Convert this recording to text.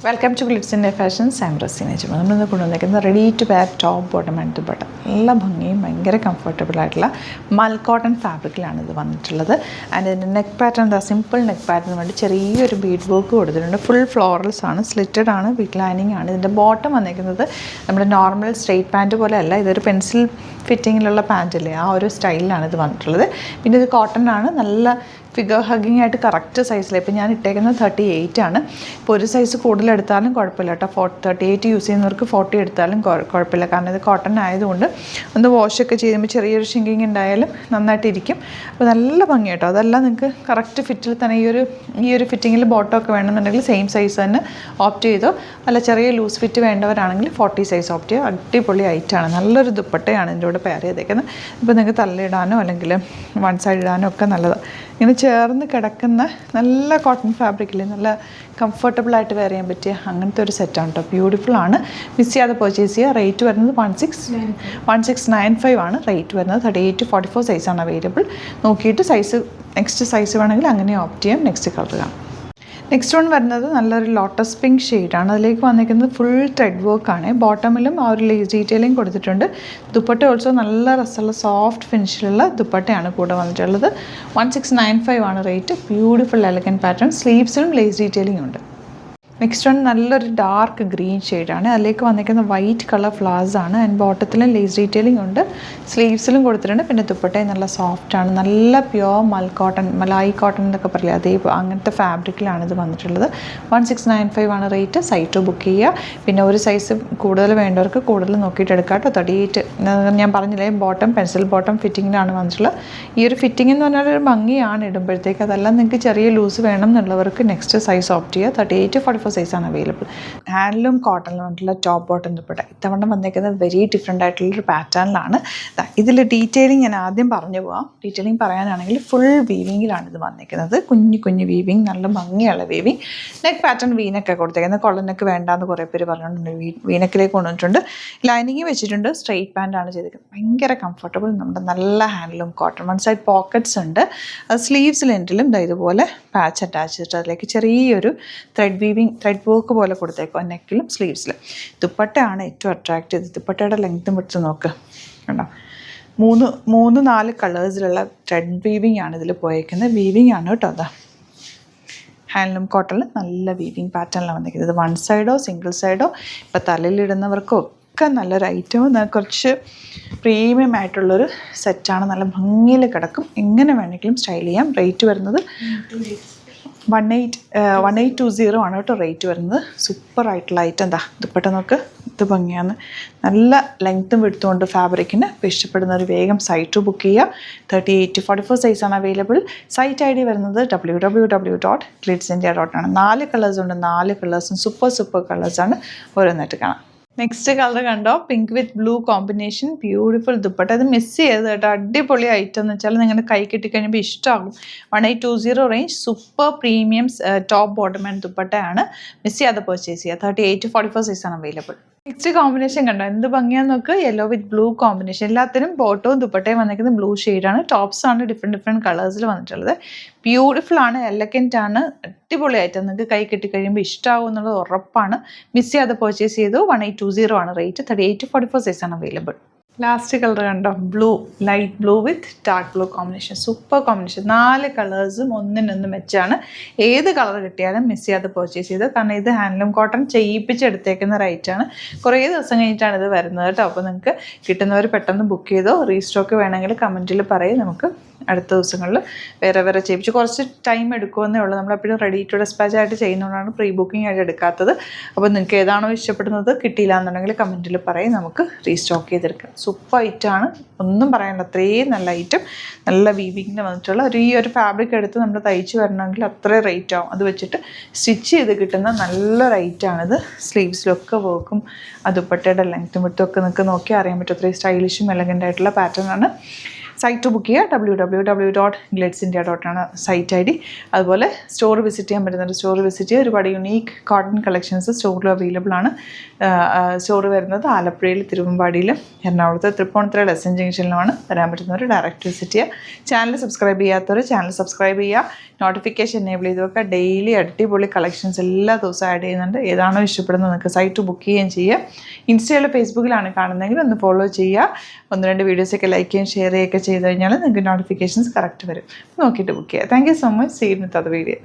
Welcome to Glitz India Fashions. I am Raseena Juma. നമ്മളിന്ന് കൊണ്ടുവന്നിരിക്കുന്നത് ready to wear top bottom and dupatta. നല്ല ഭംഗിയും ഭയങ്കര കംഫർട്ടബിൾ ആയിട്ടുള്ള മൽ കോട്ടൺ ഫാബ്രിക്കിലാണ് ഇത് വന്നിട്ടുള്ളത്. ആൻഡ് ഇതിൻ്റെ നെക്ക് പാറ്റേൺ എന്താ, സിമ്പിൾ നെക്ക് പാറ്റേൺ വേണ്ടി ചെറിയൊരു ബീഡ് വർക്ക് കൊടുത്തിട്ടുണ്ട്. ഫുൾ ഫ്ലോറൽസ് ആണ്, സ്ലിറ്റഡ് ആണ്, വിത്ത് ലൈനിങ് ആണ്. ഇതിൻ്റെ ബോട്ടം വന്നിരിക്കുന്നത് നമ്മുടെ നോർമൽ സ്ട്രെയിറ്റ് പാൻറ്റ് പോലെ അല്ല, ഇതൊരു പെൻസിൽ ഫിറ്റിങ്ങിലുള്ള പാൻറ്റില്ലേ, ആ ഒരു സ്റ്റൈലിലാണ് ഇത് വന്നിട്ടുള്ളത്. പിന്നെ ഇത് കോട്ടൺ ആണ്, നല്ല ഫിഗർ ഹഗ്ഗിങ് ആയിട്ട് കറക്റ്റ് സൈസിൽ. ഇപ്പോൾ ഞാൻ ഇട്ടേക്കുന്നത് 38 ആണ്. ഇപ്പോൾ ഒരു സൈസ് കൂടുതൽ എടുത്താലും കുഴപ്പമില്ല കേട്ടോ. 38 യൂസ് ചെയ്യുന്നവർക്ക് 40 എടുത്താലും കുഴപ്പമില്ല. കാരണം ഇത് കോട്ടൺ ആയതുകൊണ്ട് ഒന്ന് വാഷൊക്കെ ചെയ്യുമ്പോൾ ചെറിയൊരു ഷിങ്കിങ് ഉണ്ടായാലും നന്നായിട്ടിരിക്കും. അപ്പോൾ നല്ല ഭംഗി കേട്ടോ. അതെല്ലാം നിങ്ങൾക്ക് കറക്റ്റ് ഫിറ്റിൽ തന്നെ ഈ ഒരു ഫിറ്റിങ്ങിൽ ബോട്ടമൊക്കെ വേണമെന്നുണ്ടെങ്കിൽ സെയിം സൈസ് തന്നെ ഓപ്റ്റ് ചെയ്തോ. അല്ല ചെറിയ ലൂസ് ഫിറ്റ് വേണ്ടവരാണെങ്കിൽ 40 സൈസ് ഓപ്റ്റ് ചെയ്യുക. അടിപൊളി ഐറ്റാണ്. നല്ലൊരു ദുപ്പട്ടയാണ് ഇതിൻ്റെ കൂടെ പെയർ ചെയ്തേക്കുന്നത്. ഇപ്പോൾ നിങ്ങൾക്ക് തലയിടാനോ അല്ലെങ്കിൽ വൺ സൈഡ് ഇടാനോ ഒക്കെ നല്ലതാണ്. ഇങ്ങനെ ചേർന്ന് കിടക്കുന്ന നല്ല കോട്ടൺ ഫാബ്രിക്കിൽ നല്ല കംഫർട്ടബിളായിട്ട് വെയർ ചെയ്യാൻ പറ്റിയ അങ്ങനത്തെ ഒരു സെറ്റാണ് കേട്ടോ. ബ്യൂട്ടിഫുൾ ആണ്. മിസ് ചെയ്യാതെ പർച്ചേസ് ചെയ്യുക. റേറ്റ് വരുന്നത് 1695 ആണ് റേറ്റ് വരുന്നത്. 38 to 44 സൈസാണ് അവൈലബിൾ. നോക്കിയിട്ട് നെക്സ്റ്റ് സൈസ് വേണമെങ്കിൽ അങ്ങനെ ഓപ്റ്റ് ചെയ്യാം. നെക്സ്റ്റ് കളർ കാണാം. നെക്സ്റ്റ് വൺ വരുന്നത് നല്ലൊരു ലോട്ടസ് പിങ്ക് ഷെയ്ഡാണ്. അതിലേക്ക് വന്നിരിക്കുന്നത് ഫുൾ ത്രെഡ് വർക്കാണ്. ബോട്ടമിലും ആ ഒരു ലേസ് ഡീറ്റെയിലിംഗ് കൊടുത്തിട്ടുണ്ട്. ദുപ്പട്ട ഓൾസോ നല്ല രസമുള്ള സോഫ്റ്റ് ഫിനിഷിലുള്ള ദുപ്പട്ടയാണ് കൂടെ വന്നിട്ടുള്ളത്. 1695 ആണ് റേറ്റ്. Beautiful elegant pattern. സ്ലീവ്സിലും ലേസ് ഡീറ്റെയിലിംഗ് ഉണ്ട്. നെക്സ്റ്റ് വൺ നല്ലൊരു ഡാർക്ക് ഗ്രീൻ ഷെയ്ഡാണ്. അതിലേക്ക് വന്നിരിക്കുന്ന വൈറ്റ് കളർ ഫ്ലവേഴ്സ് ആണ്. ആൻഡ് ബോട്ടത്തിലും ലേസ് ഡീറ്റെയിലിംഗ് ഉണ്ട്, സ്ലീവ്സിലും കൊടുത്തിട്ടുണ്ട്. പിന്നെ ദുപ്പട്ടയും നല്ല സോഫ്റ്റാണ്. നല്ല പ്യുവർ മലായി കോട്ടൺ എന്നൊക്കെ പറയില്ല, അതേ അങ്ങനത്തെ ഫാബ്രിക്കിലാണ് ഇത് വന്നിട്ടുള്ളത്. 1695 ആണ് റേറ്റ്. സൈറ്റ് ബുക്ക് ചെയ്യുക. പിന്നെ ഒരു സൈസ് കൂടുതൽ വേണ്ടവർക്ക് കൂടുതൽ നോക്കിയിട്ട് എടുക്കാം കേട്ടോ. 38 ഞാൻ പറഞ്ഞില്ലേ, പെൻസിൽ ബോട്ടം ഫിറ്റിങ്ങിനാണ് വന്നിട്ടുള്ളത്. ഈ ഒരു ഫിറ്റിംഗ് എന്ന് പറഞ്ഞാൽ ഒരു ഭംഗിയാണ് ഇടുമ്പോഴത്തേക്ക്. അതെല്ലാം നിങ്ങൾക്ക് ചെറിയ ലൂസ് വേണം എന്നുള്ളവർക്ക് നെക്സ്റ്റ് സൈസ് ഓപ്റ്റ് ചെയ്യുക. 38 to 44 സൈസാണ് അവൈലബിൾ. ഹാൻഡ്ലൂം കോട്ടണിൽ വന്നിട്ടുള്ള ടോപ്പ് ബോട്ടം ദുപ്പട്ട. ഇത്തവണ വന്നേക്കുന്നത് വെരി ഡിഫറെൻ്റ് ആയിട്ടുള്ളൊരു പാറ്റേണിലാണ്. ഇതിൽ ഡീറ്റെയിലിംഗ് ഞാൻ ആദ്യം പറഞ്ഞു പോവാം. ഡീറ്റെയിലിംഗ് പറയാനാണെങ്കിൽ ഫുൾ വീവിങ്ങിലാണ് ഇത് വന്നിരിക്കുന്നത്. കുഞ്ഞു വീവിങ്, നല്ല ഭംഗിയുള്ള വീവിങ്. നെക്ക് പാറ്റേൺ വീനൊക്കെ കൊടുത്തേക്കുന്നത്. കൊള്ളനൊക്കെ വേണ്ടാന്ന് കുറേ പേര് പറഞ്ഞിട്ടുണ്ട്. വീനക്കിലേക്ക് കൊണ്ടുവന്നിട്ടുണ്ട്. ലൈനിങ് വെച്ചിട്ടുണ്ട്. സ്ട്രെയിറ്റ് പാൻ്റാണ് ചെയ്തിരിക്കുന്നത്. ഭയങ്കര കംഫർട്ടബിൾ. നമ്മുടെ നല്ല handloom cotton. One side pockets ഉണ്ട്. അത് സ്ലീവ്സ് ലെൻറ്റിലും ഇതുപോലെ പാച്ച് അറ്റാച്ച് ചെയ്തിട്ട് അതിലേക്ക് ചെറിയൊരു ത്രെഡ് വർക്ക് പോലെ കൊടുത്തേക്കോ നെക്കിലും സ്ലീവ്സിലും. ദുപ്പട്ടയാണ് ഏറ്റവും അട്രാക്റ്റ് ചെയ്തത്. ദുപ്പട്ടയുടെ ലെങ്ത്തും വിട്ട് നോക്ക് കണ്ടോ. 3-4 കളേഴ്സിലുള്ള ത്രെഡ് വീവിങ് ആണ് ഇതിൽ പോയേക്കുന്നത്. വീവിങ് ആണ് കേട്ടോ. അതാ ഹാൻഡ്ലൂം കോട്ടണിൽ നല്ല വീവിങ് പാറ്റേണിലാണ് വന്നിരിക്കുന്നത്. ഇത് വൺ സൈഡോ സിംഗിൾ സൈഡോ ഇപ്പോൾ തലയിലിടുന്നവർക്കോ ഒക്കെ നല്ലൊരു ഐറ്റവും കുറച്ച് പ്രീമിയം ആയിട്ടുള്ളൊരു സെറ്റാണ്. നല്ല ഭംഗിയിൽ കിടക്കും. എങ്ങനെ വേണമെങ്കിലും സ്റ്റൈൽ ചെയ്യാം. റേറ്റ് വരുന്നത് 1820 ആണ് കേട്ടോ റേറ്റ് വരുന്നത്. സൂപ്പർ ആയിട്ടുള്ള ഐറ്റം. എന്താ ദുപ്പട്ട നോക്ക്, ഇത് ഭംഗിയാണ്. നല്ല ലെങ്ത്തും വിടുത്തുകൊണ്ട് ഫാബ്രിക്കിന്. ഇഷ്ടപ്പെടുന്ന ഒരു വേഗം സൈറ്റ് ബുക്ക് ചെയ്യുക. 38 to 44 സൈസാണ് അവൈലബിൾ. സൈറ്റ് ID വരുന്നത് www.glitzindia.in ആണ്. 4 കളേഴ്സ് ഉണ്ട്. 4 കളേഴ്സും സൂപ്പർ കളേഴ്സാണ്. ഓരോന്നായിട്ട് കാണാം. നെക്സ്റ്റ് കളർ കണ്ടോ, പിങ്ക് വിത്ത് ബ്ലൂ കോമ്പിനേഷൻ. ബ്യൂട്ടിഫുൾ ദുപ്പട്ട. അത് മിസ് ചെയ്ത് കേട്ടോ. അടിപൊളി ഐറ്റം എന്ന് വെച്ചാൽ നിങ്ങളുടെ കൈ കിട്ടിക്കഴിഞ്ഞപ്പോൾ ഇഷ്ടമാകും. 1820 range super premium top bottom and ദുപ്പട്ടയാണ്. മിസ് ചെയ്യാതെ പർച്ചേസ് ചെയ്യുക. 38 to 44 സൈസാണ് അവൈലബിൾ. നെക്സ്റ്റ് കോമ്പിനേഷൻ കണ്ടോ, എന്ത് ഭംഗിയാന്ന് നോക്ക്. യെല്ലോ വിത്ത് ബ്ലൂ കോമ്പിനേഷൻ. എല്ലാത്തിനും ബോട്ടവും ദുപ്പട്ടയും വന്നിരിക്കുന്നത് ബ്ലൂ ഷെയ്ഡാണ്. ടോപ്സ് ആണ് ഡിഫറെൻറ്റ് കളേഴ്സിൽ വന്നിട്ടുള്ളത്. ബ്യൂട്ടിഫുൾ ആണ്, എലഗൻറ്റ് ആണ്, അടിപൊളി ആയിട്ട് നിങ്ങൾക്ക് കൈ കിട്ടിക്കഴിയുമ്പോൾ ഇഷ്ടമാകും എന്നുള്ളത് ഉറപ്പാണ്. മിസ് ചെയ്യാതെ പർച്ചേസ് ചെയ്തു. 1820 ആണ് റേറ്റ്. 38 to 44 സൈസാണ് അവൈലബിൾ. ലാസ്റ്റ് കളർ കണ്ടോ, ലൈറ്റ് ബ്ലൂ വിത്ത് dark blue combination. Super combination. 4 കളേഴ്സും ഒന്നിനൊന്ന് മെച്ചാണ്. ഏത് കളർ കിട്ടിയാലും മിസ് ചെയ്യാതെ പർച്ചേസ് ചെയ്തു. കാരണം ഇത് ഹാൻഡ്ലൂം കോട്ടൺ ചെയ്യിപ്പിച്ചെടുത്തേക്കുന്ന റേറ്റാണ്. കുറേ ദിവസം കഴിഞ്ഞിട്ടാണ് ഇത് വരുന്നത് കേട്ടോ. അപ്പോൾ നിങ്ങൾക്ക് കിട്ടുന്നവർ പെട്ടെന്ന് ബുക്ക് ചെയ്തോ. റീസ്റ്റോക്ക് വേണമെങ്കിൽ കമൻറ്റിൽ പറയും. നമുക്ക് അടുത്ത ദിവസങ്ങളിൽ വേറെ ചെയ്യിപ്പിച്ച് കുറച്ച് ടൈം എടുക്കുമെന്നേ ഉള്ളൂ. നമ്മളെപ്പോഴും റെഡി ടു ഡെസ്പാച്ച് ആയിട്ട് ചെയ്യുന്നതുകൊണ്ടാണ് പ്രീ ബുക്കിംഗ് ആയിട്ട് എടുക്കാത്തത്. അപ്പോൾ നിങ്ങൾക്ക് ഏതാണോ ഇഷ്ടപ്പെടുന്നത് കിട്ടിയില്ല എന്നുണ്ടെങ്കിൽ കമൻറ്റിൽ പറയും. നമുക്ക് റീസ്റ്റോക്ക് ചെയ്തെടുക്കാം. സൂപ്പർ ഐറ്റമാണ്, ഒന്നും പറയാനില്ല. അത്രയും നല്ല ഐറ്റം. നല്ല വീവിങ്ങിന് വന്നിട്ടുള്ള ഈ ഒരു ഫാബ്രിക് എടുത്ത് നമ്മൾ തയ്ച്ച് വരണമെങ്കിൽ അത്രയും റേറ്റ് ആവും. അത് വെച്ചിട്ട് സ്റ്റിച്ച് ചെയ്ത് കിട്ടുന്ന നല്ലൊരു ഐറ്റമാണിത്. സ്ലീവ്സിലൊക്കെ വർക്കും ദുപ്പട്ടയുടെ ലെങ്ത്തും വിട്ടും ഒക്കെ നിങ്ങൾക്ക് നോക്കി അറിയാൻ പറ്റും. അത്രയും സ്റ്റൈലിഷും എലഗൻ്റ് ആയിട്ടുള്ള പാറ്റേൺ ആണ്. സൈറ്റ് ബുക്ക് ചെയ്യുക. www.gledsindia.com ആണ് സൈറ്റ് ID. അതുപോലെ സ്റ്റോർ വിസിറ്റ് ചെയ്യാൻ പറ്റുന്നുണ്ട്. സ്റ്റോർ വിസിറ്റ് ചെയ്യുക. ഒരുപാട് യുണീക്ക് കോട്ടൺ കളക്ഷൻസ് സ്റ്റോറിൽ അവൈലബിൾ ആണ്. സ്റ്റോർ വരുന്നത് ആലപ്പുഴയിൽ, തിരുവമ്പാടിയിലും, എറണാകുളത്ത് തൃപ്പൂണിത്തുറ ലെസൺ ജംഗ്ഷനിലുമാണ്. വരാൻ പറ്റുന്നവർ ഡയറക്റ്റ് വിസിറ്റ് ചെയ്യുക. ചാനൽ സബ്സ്ക്രൈബ് ചെയ്യാത്തവർ ചാനൽ സബ്സ്ക്രൈബ് ചെയ്യുക. നോട്ടിഫിക്കേഷൻ എനേബിൾ ചെയ്ത് വെക്കുക. ഡെയിലി അടിപൊളി കളക്ഷൻസ് എല്ലാ ദിവസവും ആഡ് ചെയ്യുന്നുണ്ട്. ഏതാണോ ഇഷ്ടപ്പെടുന്നത് നിങ്ങൾക്ക് സൈറ്റ് ബുക്ക് ചെയ്യുകയും ചെയ്യുക. ഇൻസ്റ്റയിലോ ഫേസ്ബുക്കിലാണ് കാണുന്നതെങ്കിൽ ഒന്ന് ഫോളോ ചെയ്യുക. 1-2 വീഡിയോസൊക്കെ ലൈക്ക് ചെയ്യുകയും ഷെയർ ചെയ്യുകയൊക്കെ ചെയ്ത് കഴിഞ്ഞാൽ നിങ്ങൾക്ക് നോട്ടിഫിക്കേഷൻസ് കറക്റ്റ് വരും. നോക്കിയിട്ട് ബുക്ക് ചെയ്യുക. Thank you so much. See you with other video.